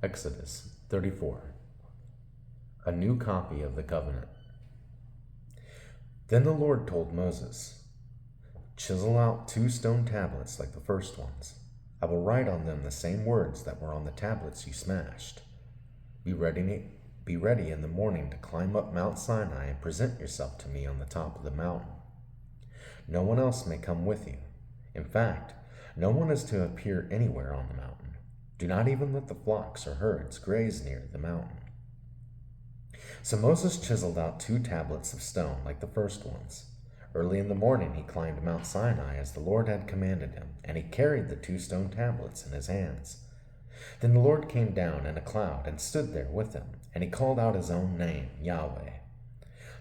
Exodus 34. A new copy of the covenant. Then the Lord told Moses, "Chisel out 2 stone tablets like the first ones. I will write on them the same words that were on the tablets you smashed. Be ready in the morning to climb up Mount Sinai and present yourself to me on the top of the mountain. No one else may come with you. In fact, no one is to appear anywhere on the mountain. Do not even let the flocks or herds graze near the mountain." So Moses chiseled out 2 tablets of stone like the first ones. Early in the morning he climbed Mount Sinai as the Lord had commanded him, and he carried the 2 stone tablets in his hands. Then the Lord came down in a cloud and stood there with him, and he called out his own name, Yahweh.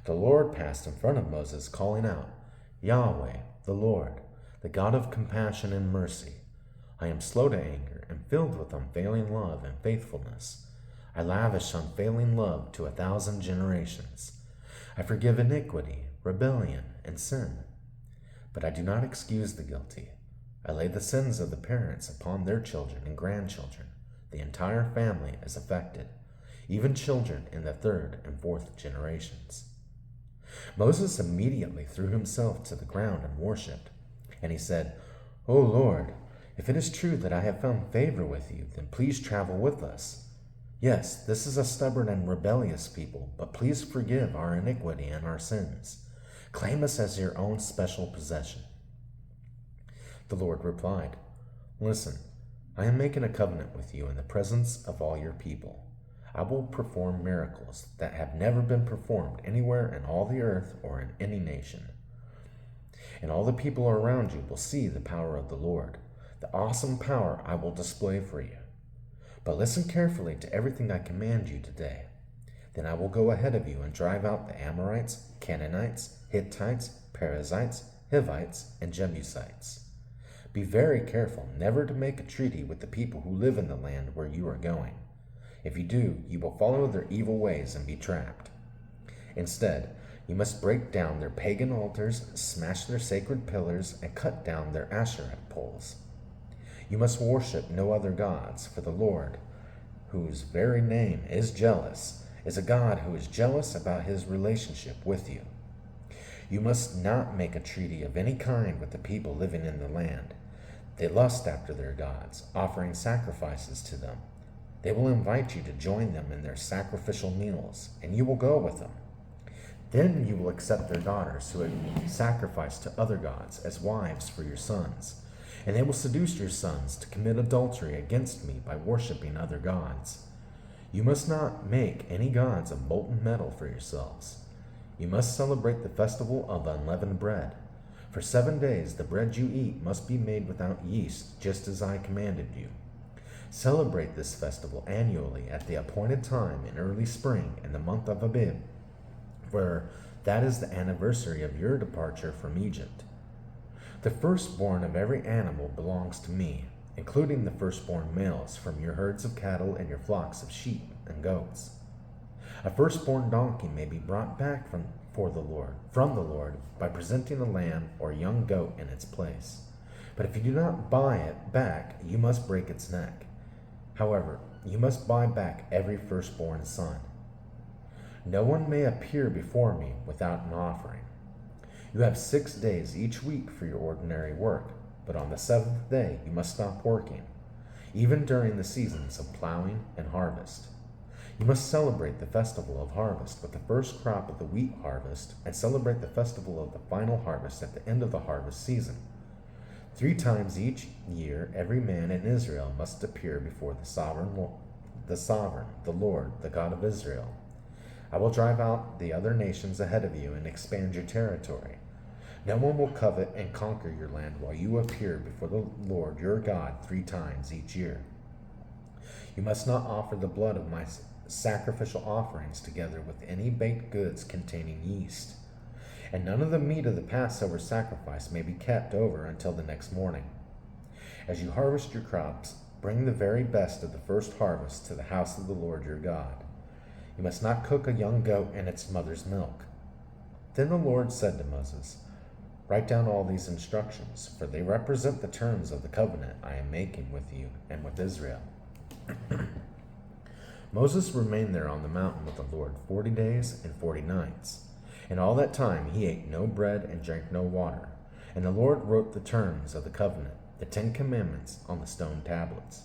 The Lord passed in front of Moses, calling out, "Yahweh, the Lord, the God of compassion and mercy. I am slow to anger and filled with unfailing love and faithfulness. I lavish unfailing love to 1,000 generations. I forgive iniquity, rebellion, and sin. But I do not excuse the guilty. I lay the sins of the parents upon their children and grandchildren. The entire family is affected, even children in the 3rd and 4th generations." Moses immediately threw himself to the ground and worshipped. And he said, "O Lord, if it is true that I have found favor with you, then please travel with us. Yes, this is a stubborn and rebellious people, but please forgive our iniquity and our sins. Claim us as your own special possession." The Lord replied, "Listen, I am making a covenant with you in the presence of all your people. I will perform miracles that have never been performed anywhere in all the earth or in any nation. And all the people around you will see the power of the Lord, the awesome power I will display for you. But listen carefully to everything I command you today. Then I will go ahead of you and drive out the Amorites, Canaanites, Hittites, Perizzites, Hivites, and Jebusites. Be very careful never to make a treaty with the people who live in the land where you are going. If you do, you will follow their evil ways and be trapped. Instead, you must break down their pagan altars, smash their sacred pillars, and cut down their Asherah poles. You must worship no other gods, for the Lord, whose very name is jealous, is a God who is jealous about his relationship with you. You must not make a treaty of any kind with the people living in the land. They lust after their gods, offering sacrifices to them. They will invite you to join them in their sacrificial meals, and you will go with them. Then you will accept their daughters who have sacrificed to other gods as wives for your sons, and they will seduce your sons to commit adultery against me by worshiping other gods. You must not make any gods of molten metal for yourselves. You must celebrate the festival of unleavened bread. For 7 days the bread you eat must be made without yeast, just as I commanded you. Celebrate this festival annually at the appointed time in early spring in the month of Abib, for that is the anniversary of your departure from Egypt. The firstborn of every animal belongs to me, including the firstborn males from your herds of cattle and your flocks of sheep and goats. A firstborn donkey may be brought back from the Lord by presenting a lamb or young goat in its place. But if you do not buy it back, you must break its neck. However, you must buy back every firstborn son. No one may appear before me without an offering. You have 6 days each week for your ordinary work, but on the 7th day you must stop working, even during the seasons of plowing and harvest. You must celebrate the festival of harvest with the first crop of the wheat harvest, and celebrate the festival of the final harvest at the end of the harvest season. 3 times each year every man in Israel must appear before the sovereign, the Lord, the God of Israel. I will drive out the other nations ahead of you and expand your territory. No one will covet and conquer your land while you appear before the Lord your God 3 times each year. You must not offer the blood of my sacrificial offerings together with any baked goods containing yeast. And none of the meat of the Passover sacrifice may be kept over until the next morning. As you harvest your crops, bring the very best of the first harvest to the house of the Lord your God. You must not cook a young goat in its mother's milk. Then the Lord said to Moses, "Write down all these instructions, for they represent the terms of the covenant I am making with you and with Israel." Moses remained there on the mountain with the Lord 40 days and 40 nights. And all that time he ate no bread and drank no water. And the Lord wrote the terms of the covenant, the 10 Commandments, on the stone tablets.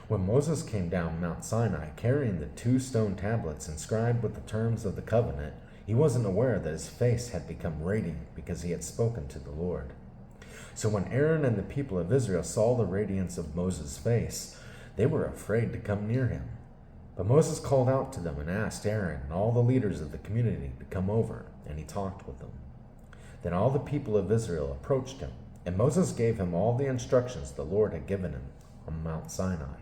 When Moses came down Mount Sinai carrying the 2 stone tablets inscribed with the terms of the covenant, he wasn't aware that his face had become radiant because he had spoken to the Lord. So when Aaron and the people of Israel saw the radiance of Moses' face, they were afraid to come near him. But Moses called out to them and asked Aaron and all the leaders of the community to come over, and he talked with them. Then all the people of Israel approached him, and Moses gave him all the instructions the Lord had given him on Mount Sinai.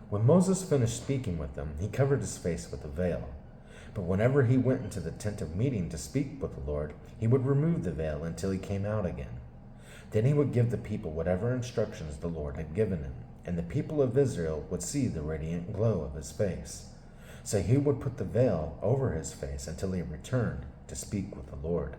When Moses finished speaking with them, he covered his face with a veil. But whenever he went into the tent of meeting to speak with the Lord, he would remove the veil until he came out again. Then he would give the people whatever instructions the Lord had given him, and the people of Israel would see the radiant glow of his face. So he would put the veil over his face until he returned to speak with the Lord.